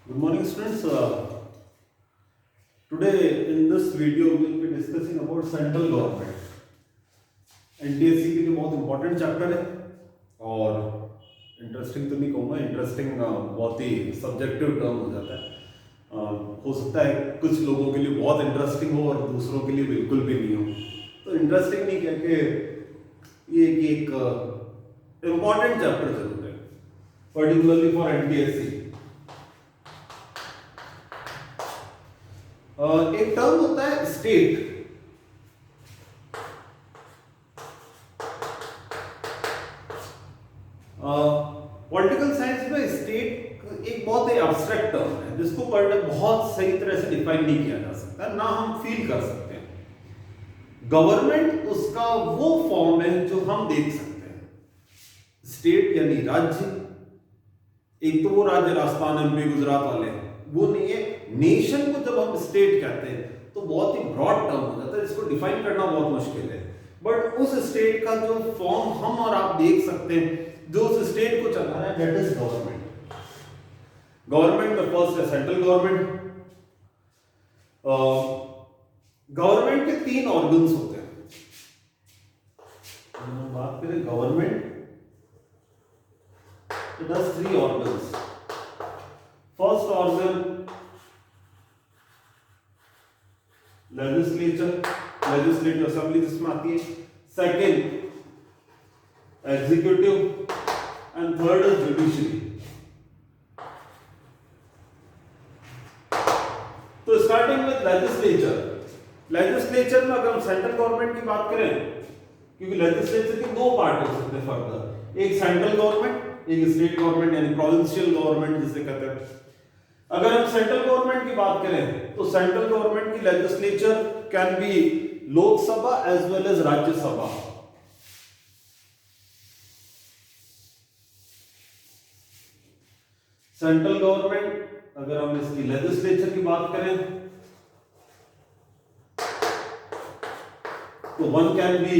Good morning, students. Today in this video we will be discussing about central government. NTSC के लिए बहुत important chapter है और interesting तो नहीं कहूँगा, इंटरेस्टिंग बहुत ही सब्जेक्टिव टर्म हो जाता है। हो सकता है कुछ लोगों के लिए बहुत इंटरेस्टिंग हो और दूसरों के लिए बिल्कुल भी नहीं हो। तो इंटरेस्टिंग नहीं कह के ये कि एक इम्पॉर्टेंट चैप्टर जरूर है, पर्टिकुलरली फॉर एनटीएससी। एक टर्म होता है स्टेट। पॉलिटिकल साइंस में स्टेट एक बहुत ही एब्स्ट्रैक्ट टर्म है जिसको बहुत सही तरह से डिफाइन नहीं किया जा सकता, ना हम फील कर सकते हैं। गवर्नमेंट उसका वो फॉर्म है जो हम देख सकते हैं। स्टेट यानी राज्य। एक तो वो राज्य राजस्थान, एमपी, गुजरात वाले हैं, वो नहीं है। नेशन को जब हम स्टेट कहते हैं तो बहुत ही ब्रॉड टर्म हो जाता है, जिसको डिफाइन करना बहुत मुश्किल है। बट उस स्टेट का जो फॉर्म हम और आप देख सकते हैं, जो उस स्टेट को चला रहा है, दैट इज गवर्नमेंट। गवर्नमेंट में फर्स्ट है सेंट्रल गवर्नमेंट। गवर्नमेंट के तीन ऑर्गन्स होते हैं। हम बात करें government, it has three organs. First organ, legislative assembly जिसमें आती है। Second, executive, and third is judiciary. तो स्टार्टिंग विद लेजिस्लेचर। लेजिस्लेचर में अगर हम सेंट्रल गवर्नमेंट की बात करें, क्योंकि लेजिस्लेचर के दो पार्ट हो सकते हैं फर्दर, एक सेंट्रल गवर्नमेंट, एक स्टेट गवर्नमेंट यानी प्रोविंशियल गवर्नमेंट जिसे कहते हैं। अगर हम सेंट्रल गवर्नमेंट की बात करें तो सेंट्रल गवर्नमेंट की legislature can be Lok Sabha as well as Rajya Sabha. Central government अगर हम इसकी लेजिस्लेचर की बात करें तो one can be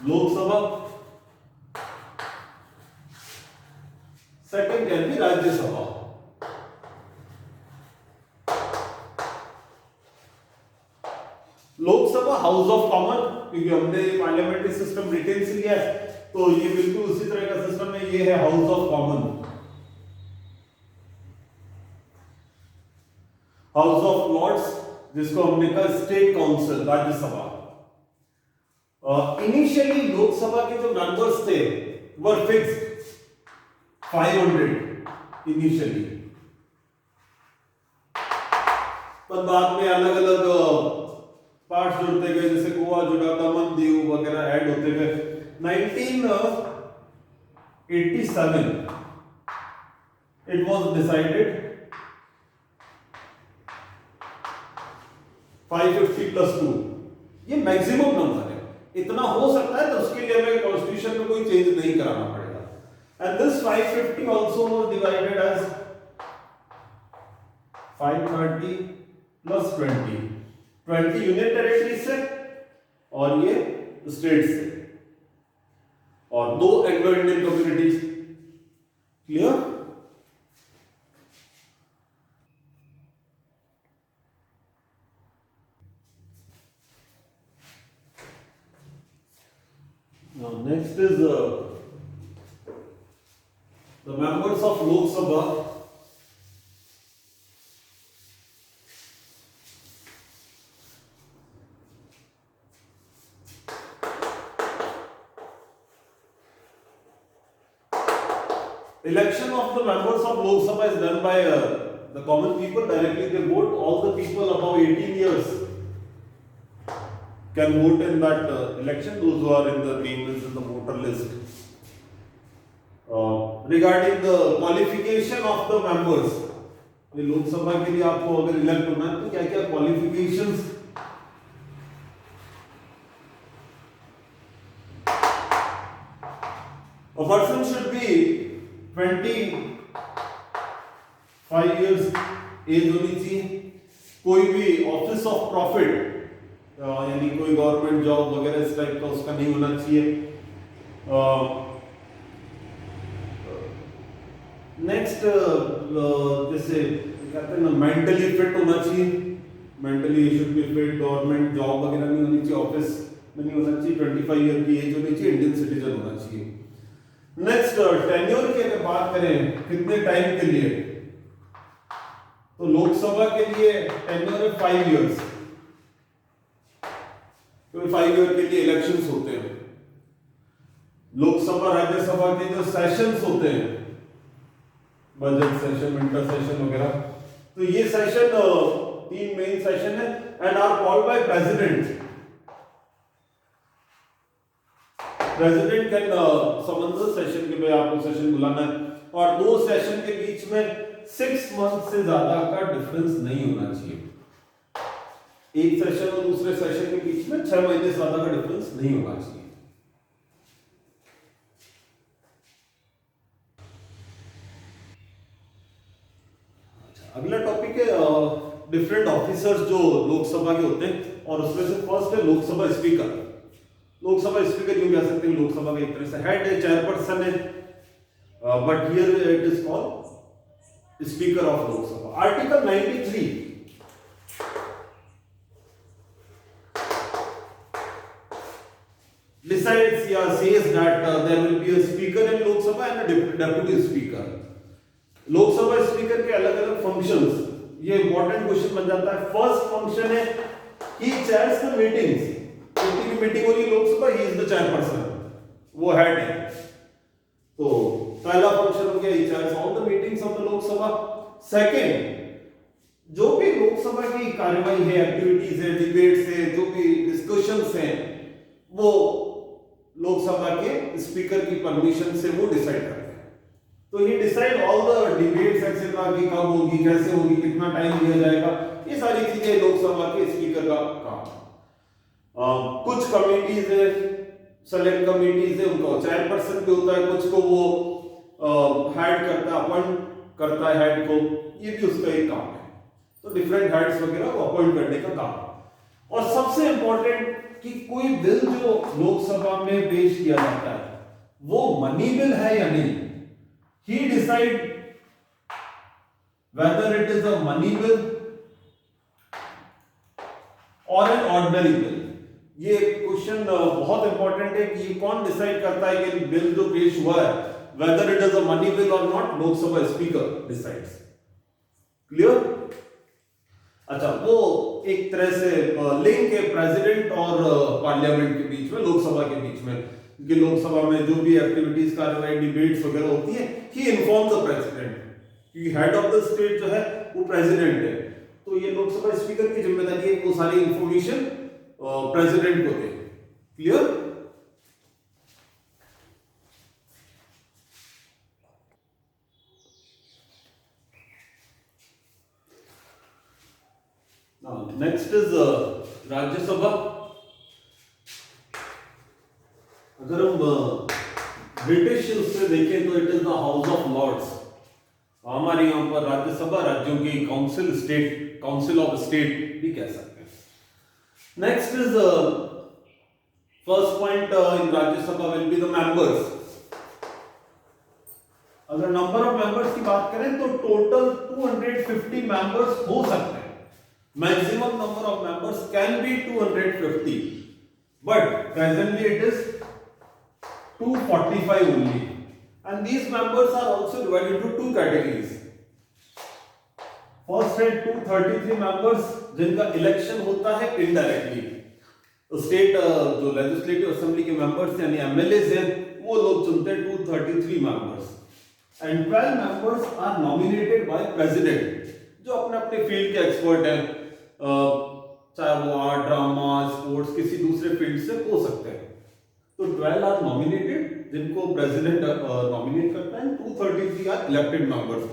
Lok Sabha, second can be Rajya Sabha. Lok Sabha house of common, क्योंकि हमने पार्लियामेंट्री सिस्टम ब्रिटेन से लिया है, तो ये बिल्कुल उसी तरह का सिस्टम है। ये है house of common. House of lords जिसको हमने कहा state council, Rajya Sabha. Initially Lok Sabha के जो मेंबर्स थे वर फिक्स्ड 500 इनिशियली, पर बाद में अलग अलग पार्ट्स जुड़ते गए, जैसे गोवा जुड़ा, दमन दीव वगैरह ऐड होते गए। 1987 इट वाज डिसाइडेड 550 + 2, ये मैक्सिमम नंबर है। इतना हो सकता है तो उसके लिए हमें कॉन्स्टिट्यूशन में कोई चेंज नहीं कराना पड़ेगा। And this 550 also was divided as 530 + 20 union territory से और ये स्टेट से, और दो Anglo Indian communities. Clear? Now next is the members of Lok Sabha. Election of the members of Lok Sabha is done by the common people directly. They vote. All the people above 18 years can vote in that election. Those who are in the names in the voter list. Regarding the qualification of the members, ये लोक सभा के लिए आपको अगर elect होना है तो क्या क्या qualifications? A person should be 25 years age होनी चाहिए। कोई भी ऑफिस ऑफ प्रॉफिट यानी कोई गवर्नमेंट जॉब वगैरह इस टाइप का उसका नहीं होना चाहिए। नेक्स्ट जैसे कहते हैं ना मेंटली फिट होना चाहिए, mentally should be fit, government job वगैरह नहीं होनी चाहिए, ऑफिस में नहीं होना चाहिए, 25 ईयर की एज होनी चाहिए, इंडियन सिटीजन होना चाहिए। नेक्स्ट टेन्योर की अगर बात करें कितने टाइम के लिए, तो लोकसभा के लिए टेन्योर है 5 इयर्स, क्योंकि 5 ईयर के लिए इलेक्शंस होते हैं। लोकसभा राज्यसभा के जो सेशंस होते हैं, बजट सेशन, विंटर सेशन वगैरह, तो ये सेशन 3 मेन सेशन है and are called by president. President can summon the session के भाई आपको सेशन बुलाना है, और 2 सेशन के बीच में 6 मंथ से ज्यादा का डिफरेंस नहीं होना चाहिए। एक सेशन और दूसरे सेशन के बीच में 6 महीने से ज्यादा का डिफरेंस नहीं होना चाहिए। अगला टॉपिक है डिफरेंट ऑफिसर्स जो लोकसभा के होते हैं, और उसमें से फर्स्ट है लोकसभा स्पीकर। लोकसभा स्पीकर यूं कह सकते हैं, लोकसभा का एक तरह से हेड है, चेयरपर्सन है, but here it is called speaker of Lok Sabha. Article 93 decides या says that there will be a speaker in Lok Sabha and a deputy speaker. Lok Sabha speaker के अलग अलग फंक्शंस, ये इंपॉर्टेंट क्वेश्चन बन जाता है। फर्स्ट फंक्शन है ही चेयर्स द मीटिंग्स, कितनी भी मीटिंग हो रही है Lok Sabha, he is the chairperson, वो हेड है। तो पहला फंक्शन हो गया, he chairs all the meetings of the Lok Sabha. Second, जो भी लोकसभा की कार्यवाही है, एक्टिविटीज है, डिबेट्स है, जो भी डिस्कशंस हैं, वो लोकसभा के स्पीकर की परमिशन से वो डिसाइड करते हैं। तो he decide all the debates etcetera की कब होगी, कैसे होगी, कितना टाइम दिया जाएगा, ये सारी चीजें लोकसभा के स्पीकर का काम। कुछ कमिटीज है, सेलेक्ट कमिटीज है, उनको चेयरपर्सन भी होता है, कुछ को वो हेड करता है, अपॉइंट करता है हेड को, ये भी उसका एक काम है। तो डिफरेंट हेड्स वगैरह को अपॉइंट करने का काम। और सबसे इंपॉर्टेंट कि कोई बिल जो लोकसभा में पेश किया जाता है वो मनी बिल है या नहीं, he decide whether it is a money bill और एन ऑर्डिनरी बिल। ये क्वेश्चन बहुत इंपॉर्टेंट है कि कौन डिसाइड करता है कि बिल जो पेश हुआ है whether it is a money bill और not, Lok Sabha speaker decides. Clear? अच्छा, वो एक तरह से लिंक है प्रेसिडेंट और पार्लियामेंट के बीच में, लोकसभा के बीच में, कि लोकसभा में जो भी एक्टिविटीज, कार्रवाई, डिबेट्स वगैरह होती है, ही इन्फॉर्म द प्रेसिडेंट, क्योंकि हेड ऑफ द स्टेट जो है वो प्रेसिडेंट है। तो ये लोकसभा स्पीकर की जिम्मेदारी है वो सारी इंफॉर्मेशन प्रेसिडेंट को दे। क्लियर? Next is Rajya Sabha. अगर हम ब्रिटिश उससे देखें तो it is the house of lords. हमारे यहाँ पर राज्यसभा राज्यों की council, state council of state भी कह सकते हैं। Next is first point in Rajya Sabha will be the members. अगर नंबर ऑफ मेंबर्स की बात करें तो टोटल 250 मेंबर्स हो सकते हैं। Maximum number of members can be 250, but presently it is 245 only, and these members are also divided into 2 categories. First है 233 members जिनका इलेक्शन होता है इनडायरेक्टली। तो स्टेट जो लेजिस्लेटिव असेंबली के मेंबर्स यानी एमएलएस हैं, वो लोग चुनते हैं 233 members, and 12 members are nominated by president, जो अपने अपने फील्ड के एक्सपर्ट हैं, चाहे वो आर्ट, ड्रामा, स्पोर्ट्स, किसी दूसरे फील्ड से हो सकते हैं। तो 12 आर नॉमिनेटेड, जिनको प्रेसिडेंट नॉमिनेट करता है, 233 are elected members.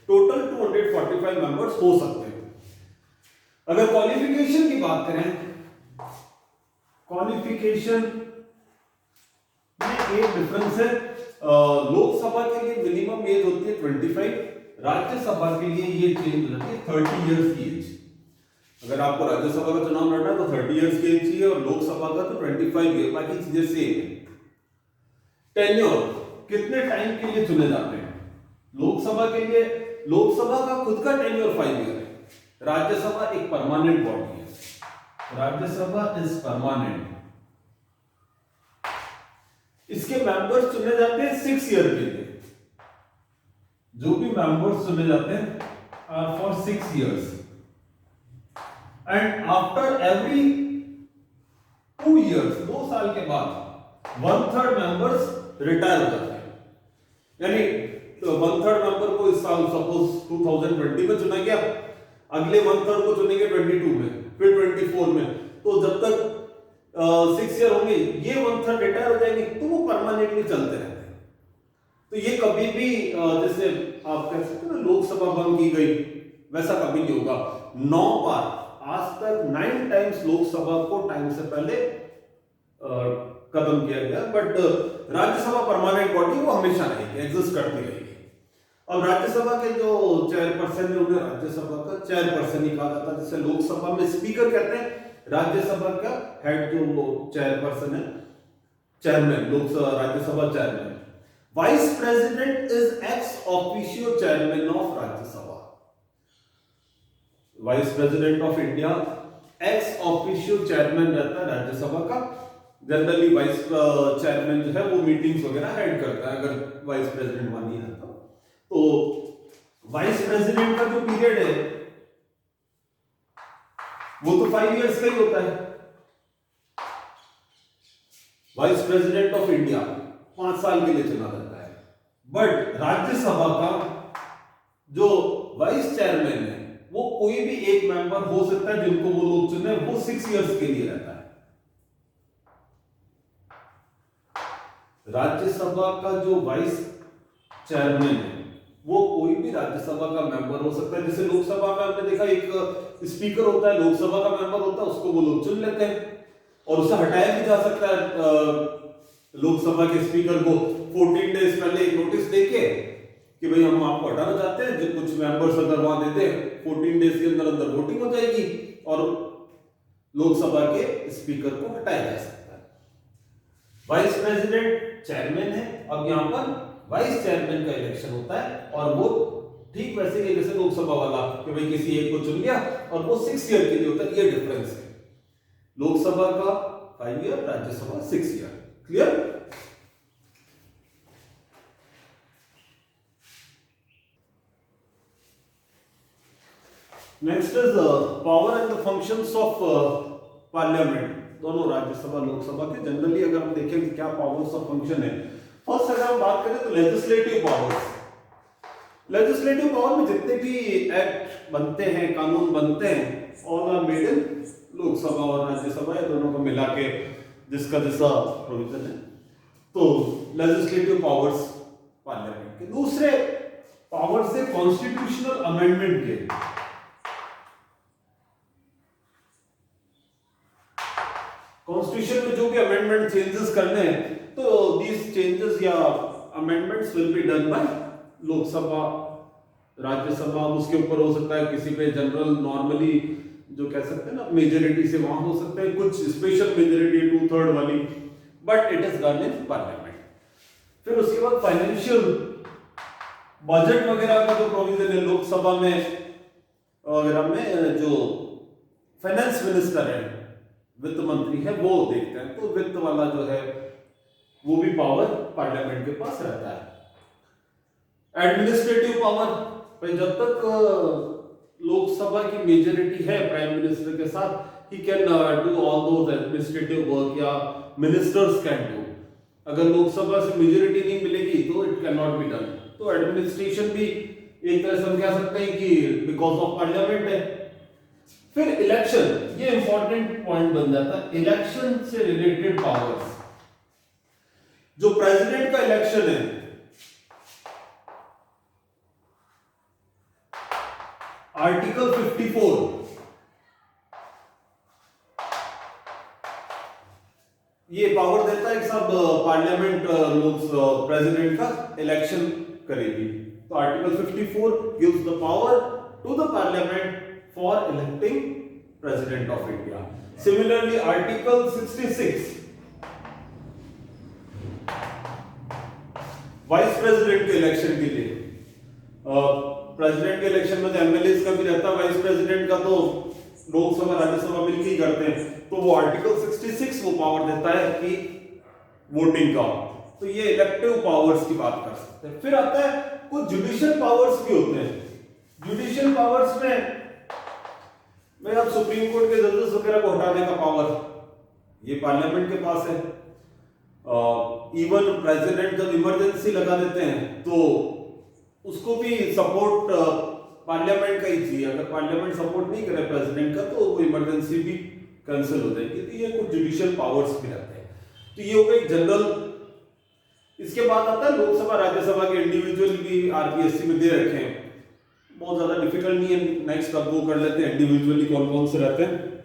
Total 245 members हो सकते हैं। अगर क्वालिफिकेशन की बात करें, क्वालिफिकेशन में एक डिफरेंस है। लोकसभा के लिए मिनिमम एज होती है 25, राज्यसभा के लिए ये चेंज हो जाती है 30 इयर्स की एज। अगर आपको राज्यसभा का चुनाव लड़ना है तो 30 इयर्स की एज चाहिए, और लोकसभा का तो 25 ईयर, बाकी चीजें सेम है। टेन्योर, कितने टाइम के लिए चुने जाते हैं लोकसभा के लिए लोकसभा का खुद का टेन्योर 5 ईयर है, राज्यसभा एक परमानेंट बॉडी है, राज्यसभा इज परमानेंट। इसके मेंबर्स चुने जाते हैं 6 ईयर के लिए, जो भी मेंबर्स चुने जाते हैं are for 6 years and after every 2 years, 2 साल के बाद 1/3 मेंबर्स रिटायर हो जाते हैं। यानी 1/3 मेंबर को इस साल सपोज 2020 में चुना गया, अगले 1/3 को चुनेंगे 22 में, फिर 24 में, तो जब तक 6 ईयर होंगे ये 1/3 रिटायर हो जाएंगे, तो वो परमानेंटली चलते रहते हैं। तो ये कभी भी जैसे आप कह सकते हैं ना लोकसभा भंग की गई, वैसा कभी नहीं होगा। 9 बार आज तक 9 टाइम्स लोकसभा को टाइम से पहले खत्म किया गया, बट राज्यसभा परमानेंट बॉडी वो हमेशा रहेगी, एग्जिस्ट करती रहेगी। अब राज्यसभा के जो चेयरपर्सन है उन्हें राज्यसभा का चेयरपर्सन ही कहा जाता है, जैसे लोकसभा में स्पीकर कहते हैं, राज्यसभा का हेड जो चेयरपर्सन है, chairman, Lok Sabha Rajya Sabha chairman. Vice president is ex officio chairman of Rajya Sabha. Vice president of India ex officio chairman रहता है राज्यसभा का। जनरली वाइस चेयरमैन जो है वो मीटिंग्स वगैरह हेड करता है, अगर वाइस प्रेसिडेंट वहां नहीं रहता। तो वाइस प्रेसिडेंट का जो पीरियड है वो तो 5 इयर्स का ही होता है। वाइस प्रेसिडेंट ऑफ इंडिया 5 साल के लिए चुना जाता है, बट राज्यसभा का जो वाइस चेयरमैन है वो कोई भी एक मेंबर हो सकता है, जिनको वो लोग चुने, वो 6 इयर्स के लिए रहता है। राज्यसभा का जो वाइस चेयरमैन है वो कोई भी राज्यसभा का मेंबर हो सकता है। जैसे लोकसभा में हमने देखा एक स्पीकर होता है, लोकसभा का मेंबर होता है, उसको वो लोग चुन लेते हैं और उसे हटाया भी जा सकता है। लोकसभा के स्पीकर को 14 डेज पहले एक नोटिस देके कि भाई हम आपको हटाना चाहते हैं, जो कुछ मेंबर्स अगर वहां देते हैं 14 डेज के अंदर अंदर वोटिंग हो जाएगी और लोकसभा के स्पीकर को हटाया जा सकता है। वाइस प्रेसिडेंट चेयरमैन है, अब यहां पर वाइस चेयरमैन का इलेक्शन होता है और वो ठीक वैसे ही जैसे लोकसभा वाला कि भाई किसी एक को चुन लिया और वो 6 ईयर के लिए होता है। ये डिफरेंस है, लोकसभा का 5 year, Rajya Sabha 6 year. Clear? Next is power and the functions of parliament. दोनों राज्यसभा लोकसभा के जनरली अगर हम देखें कि क्या पावर्स ऑफ फंक्शन है, फर्स्ट अगर हम बात करें तो लेजिस्लेटिव पावर्स। लेजिस्लेटिव पावर में जितने भी एक्ट बनते हैं, कानून बनते हैं, all are made in Lok Sabha और राज्यसभा, या दोनों को मिला के जिसका जैसा प्रोविजन है। तो लेजिस्लेटिव पावर्स पार्लियामेंट के। दूसरे पावर्स है कॉन्स्टिट्यूशनल अमेंडमेंट के। कॉन्स्टिट्यूशन में जो भी अमेंडमेंट चेंजेस करने हैं, तो दीज चेंजेस या amendments will be done by Lok Sabha, Rajya Sabha. उसके ऊपर हो सकता है किसी पे जनरल नॉर्मली जो कह सकते हैं ना मेजोरिटी से वहां हो सकता है, कुछ स्पेशल मेजोरिटी 2/3 वाली, but it is done in parliament. फिर उसके बाद फाइनेंशियल बजट वगैरह का जो प्रोविजन है लोकसभा में वगैरह में, जो फाइनेंस मिनिस्टर है, वित्त मंत्री है, वो देखते हैं। तो वित्त वाला जो है वो भी पावर पार्लियामेंट के पास रहता है। एडमिनिस्ट्रेटिव पावर, भाई जब तक लोकसभा की मेजोरिटी है प्राइम मिनिस्टर के साथ, he can do all those administrative work, या मिनिस्टर्स कैन डू। अगर लोकसभा से मेजोरिटी नहीं मिलेगी तो it can not be done. तो एडमिनिस्ट्रेशन भी एक तरह से हम कह सकते हैं कि बिकॉज ऑफ पार्लियामेंट है। फिर इलेक्शन, ये इंपॉर्टेंट पॉइंट बन जाता है, इलेक्शन से रिलेटेड पावर्स। जो प्रेसिडेंट का इलेक्शन है, आर्टिकल 54, ये पावर देता है कि सब पार्लियामेंट लोग प्रेसिडेंट का इलेक्शन करेगी। तो article 54 gives the power to the parliament for electing president of India. Similarly, Article 66 vice president के इलेक्शन के लिए, प्रेसिडेंट के इलेक्शन में तो एमएलए का भी रहता है, वाइस प्रेसिडेंट का तो लोकसभा राज्यसभा मिलकर ही करते हैं, तो वो आर्टिकल 66 वो पावर देता है कि वोटिंग का। तो ये इलेक्टिव पावर्स की बात कर सकते हैं। फिर आता है कुछ जुडिशियल पावर्स भी होते हैं। जुडिशियल पावर्स में भाई आप सुप्रीम कोर्ट के जजेस वगैरह को हटाने का पावर ये पार्लियामेंट के पास है। इवन प्रेसिडेंट जब इमरजेंसी लगा देते हैं तो उसको भी सपोर्ट पार्लियामेंट का ही चाहिए। अगर पार्लियामेंट सपोर्ट नहीं करे प्रेसिडेंट का तो वो इमरजेंसी भी कैंसिल हो जाएगी। तो ये कुछ जुडिशियल पावर्स भी रहते हैं। तो ये हो गई जनरल। इसके बाद आता है लोकसभा राज्यसभा के इंडिविजुअल भी आरपीएससी में दे रखे हैं, बहुत ज्यादा डिफिकल्ट नहीं है। नेक्स्ट अब वो कर लेते हैं इंडिविजुअली कौन कौन से रहते हैं।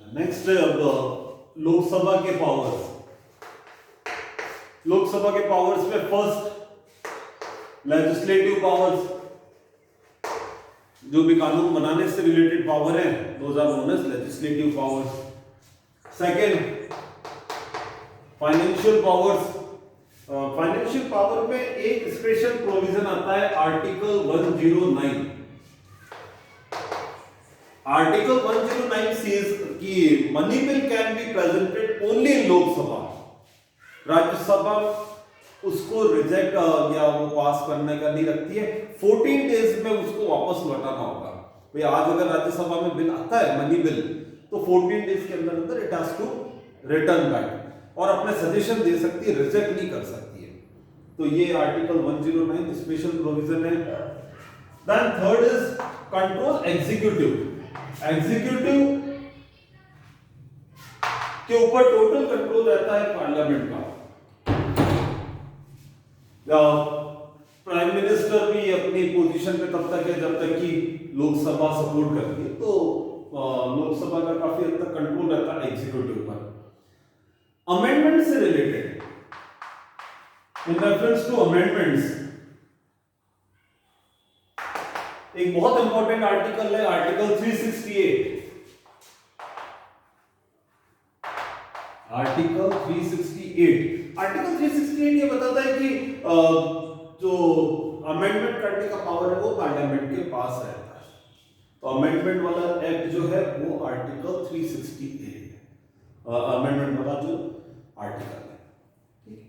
नेक्स्ट अब लोकसभा के पावर्स। लोकसभा के पावर्स में फर्स्ट लेजिस्लेटिव पावर्स, जो भी कानून बनाने से रिलेटेड पावर है, those are known as legislative powers. Second financial powers. Financial power में एक स्पेशल प्रोविजन आता है आर्टिकल 109। आर्टिकल 109 सेज कि money bill can be presented only in Lok Sabha. Rajya Sabha उसको रिजेक्ट या वो पास करने का नहीं रखती है। 14 डेज में उसको वापस लौटाना होगा। भाई आज अगर राज्यसभा में बिल आता है मनी बिल, तो 14 डेज के अंदर अंदर it has to return back और अपने सजेशन दे सकती है, रिजेक्ट नहीं कर सकती है। तो ये आर्टिकल 109 स्पेशल प्रोविजन है। Then third is control executive. Executive के ऊपर टोटल कंट्रोल रहता है पार्लियामेंट का। प्राइम मिनिस्टर भी अपनी पोजीशन पे तब तक है जब तक कि लोकसभा सपोर्ट करती है। तो लोकसभा का काफी हद तक कंट्रोल रहता है एग्जीक्यूटिव पर। अमेंडमेंट से related, in reference to amendments, एक बहुत इंपॉर्टेंट आर्टिकल है आर्टिकल 368। आर्टिकल 368 ये बताता है कि जो अमेंडमेंट करने का पावर है वो पार्लियामेंट के पास रहता है। तो अमेंडमेंट वाला एक्ट जो है वो आर्टिकल 368 अमेंडमेंट वाला जो आर्टिकल है। ठीक,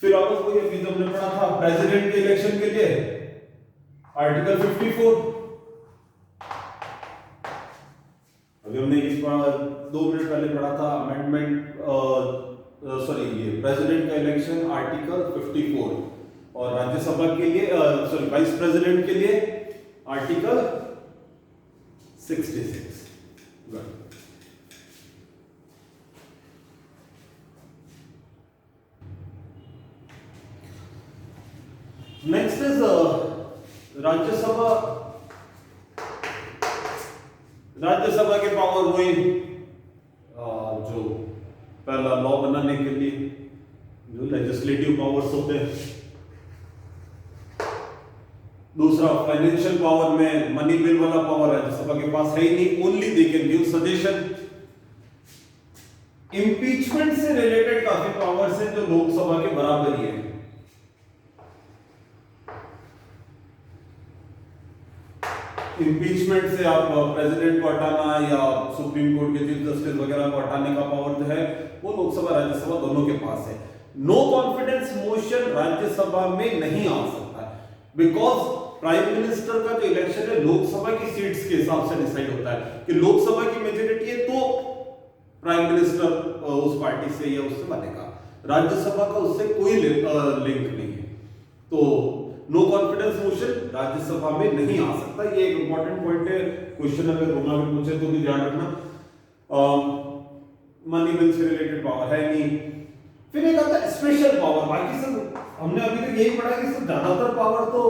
फिर वापस वही अभी हमने पढ़ा था प्रेसिडेंट के इलेक्शन के लिए आर्टिकल 54। अभी हमने इस 2 मिनट पहले पढ़ा था अमेंडमेंट ये प्रेसिडेंट का इलेक्शन आर्टिकल 54 और राज्यसभा के लिए वाइस प्रेसिडेंट के लिए आर्टिकल 66। नेक्स्ट इज राज्यसभा के पावर वही जो पहला लॉ बनाने के लिए जो लेजिस्लेटिव पावर्स होते हैं। दूसरा फाइनेंशियल पावर में मनी बिल वाला पावर राज्यसभा के पास है ही नहीं, only they can give suggestion. Impeachment से रिलेटेड काफी पावर्स हैं जो लोकसभा के बराबर ही है। इम्पीचमेंट से आप प्रेसिडेंट को हटाना या सुप्रीम कोर्ट के चीफ जस्टिस वगैरह को हटाने का पावर जो है वो लोकसभा राज्यसभा दोनों के पास है। नो कॉन्फिडेंस मोशन राज्यसभा में नहीं आ सकता बिकॉज प्राइम मिनिस्टर का जो इलेक्शन है लोकसभा की सीट्स के हिसाब से डिसाइड होता है कि लोकसभा की मेजोरिटी है तो प्राइम मिनिस्टर उस पार्टी से या उससे बनेगा। राज्यसभा का उससे कोई लिंक नहीं है। तो नो कॉन्फिडेंस मोशन राज्यसभा में नहीं आ सकता। ये एक इंपॉर्टेंट पॉइंट है, क्वेश्चन अगर होना भी पूछे तो भी ध्यान रखना। मनी बिल से रिलेटेड पावर है नहीं। फिर एक आता है स्पेशल पावर। बाकी सब हमने अभी तक यही पढ़ा कि सब ज्यादातर पावर तो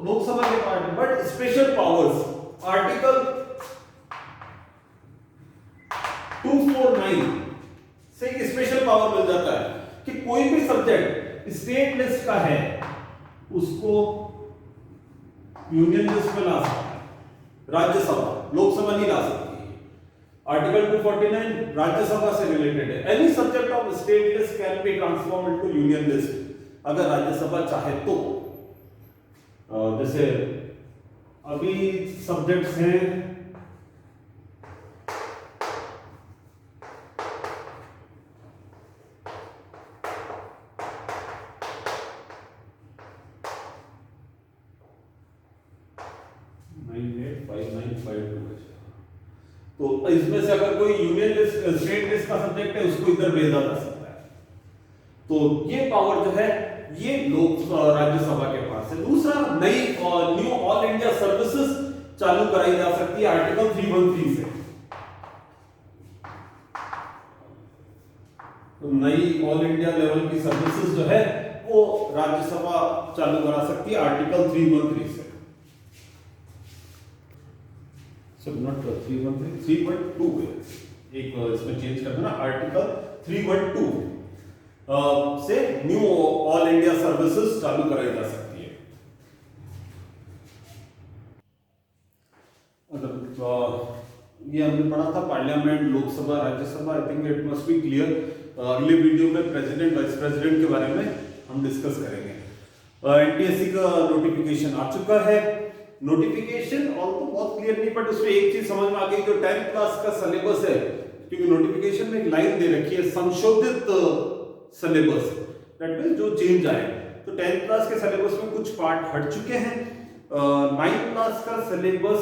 लोकसभा के पार्ट है, बट स्पेशल पावर्स आर्टिकल 249 से एक स्पेशल पावर मिल जाता है कि कोई भी सब्जेक्ट स्टेट लिस्ट का है उसको यूनियन लिस्ट में ला सकता है राज्यसभा, लोकसभा नहीं ला सकती। आर्टिकल 249 राज्यसभा से रिलेटेड है। Any subject of state list can be transform into union list. अगर राज्यसभा चाहे तो। जैसे अभी सब्जेक्ट्स हैं तो इसमें से अगर कोई यूनियन लिस्ट स्टेट लिस्ट का सब्जेक्ट है उसको इधर भेजा जा सकता है। तो ये पावर जो है ये लोक राज्यसभा के पास है। दूसरा, नई न्यू ऑल इंडिया सर्विसेज चालू कराई जा सकती है आर्टिकल 313 से। तो नई ऑल इंडिया लेवल की सर्विसेज जो है वो राज्यसभा चालू करा सकती है आर्टिकल 313 से। सब नॉट 313 312 है, एक इसमें चेंज कर देना, आर्टिकल 312 से न्यू ऑल इंडिया सर्विसेज चालू कराई जा सकती है। ये हमने पढ़ा था parliament, Lok Sabha, Rajya Sabha. I think it must be clear. अगले वीडियो में प्रेसिडेंट, वाइस प्रेसिडेंट के बारे में हम डिस्कस करेंगे। एनटीएससी का नोटिफिकेशन आ चुका है। नोटिफिकेशन और तो बहुत क्लियर नहीं, बट उसमें एक चीज समझ में आ गई, जो 10th क्लास का सिलेबस है, क्योंकि नोटिफिकेशन में एक लाइन दे रखी है संशोधित सिलेबस, दैट मींस जो चेंज आए। तो 10th क्लास के सिलेबस में कुछ पार्ट हट चुके हैं। 9th क्लास का सिलेबस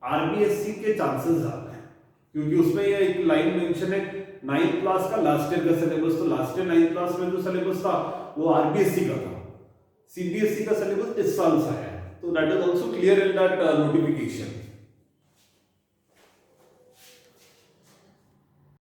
आरबीएससी के चांसेस ज्यादा है, क्योंकि उसमें ये एक लाइन मेंशन है 9th क्लास का लास्ट ईयर का सिलेबस। तो लास्ट ईयर 9th क्लास में जो सिलेबस था वो आरबीएससी का था, सीबीएसई का सिलेबस इस साल से आया है। तो that is also clear in that notification.